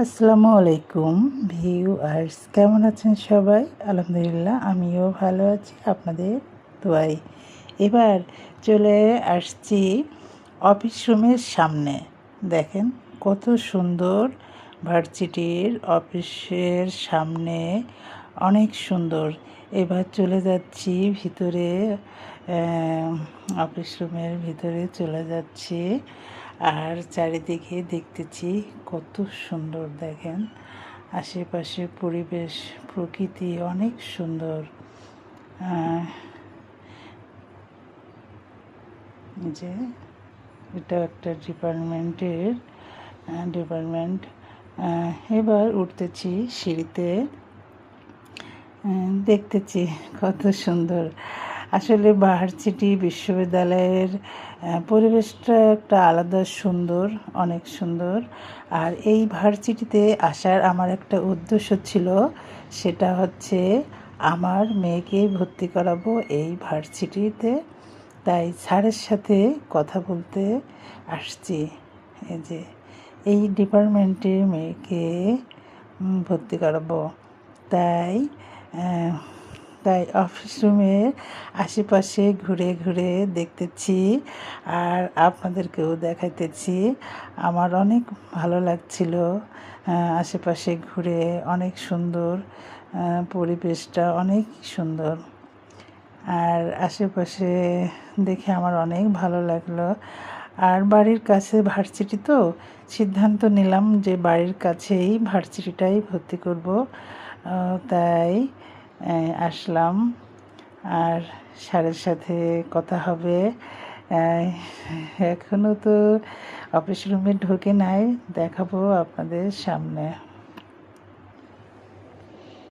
আসসালামু আলাইকুম ভিউয়ার্স, কেমন আছেন সবাই? আলহামদুলিল্লাহ, আমিও ভালো আছি আপনাদের দোয়ায়। এবার চলে আসছি অফিস রুমের সামনে। দেখেন কত সুন্দর ভার্সিটির অফিসের সামনে, অনেক সুন্দর। এবার চলে যাচ্ছি ভিতরে, অফিস রুমের ভিতরে চলে যাচ্ছি। আর চারিদিকে দেখতেছি কত সুন্দর, দেখেন আশেপাশে পরিবেশ প্রকৃতি অনেক সুন্দর। যে এটা একটা ডিপার্টমেন্ট। এবার উঠতেছি সিঁড়িতে, দেখতেছি কত সুন্দর। আসলে ভার্সিটি বিশ্ববিদ্যালয়ের পরিবেশটা একটা আলাদা সুন্দর, অনেক সুন্দর। আর এই ভার্সিটিতে আসার আমার একটা উদ্দেশ্য ছিল, সেটা হচ্ছে আমার মেয়েকে ভর্তি করাবো এই ভার্সিটিতে। তাই স্যারের সাথে কথা বলতে আসছি। এই যে এই ডিপার্টমেন্টে মেয়েকে ভর্তি করাবো। তাই তাই অফিস রুমের আশেপাশে ঘুরে ঘুরে দেখতেছি আর আপনাদেরকেও দেখাইতেছি। আমার অনেক ভালো লাগছিল আশেপাশে ঘুরে, অনেক সুন্দর পরিবেশটা, অনেক সুন্দর। আর আশেপাশে দেখে আমার অনেক ভালো লাগলো। আর বাড়ির কাছে ভার্সিটি, তো সিদ্ধান্ত নিলাম যে বাড়ির কাছেই ভার্সিটিটাই ভর্তি করব। তাই আসলাম। আর স্যারের সাথে কথা হবে। এখনও তো অফিস রুমে ঢোকে নাই, দেখাবো আপনাদের সামনে।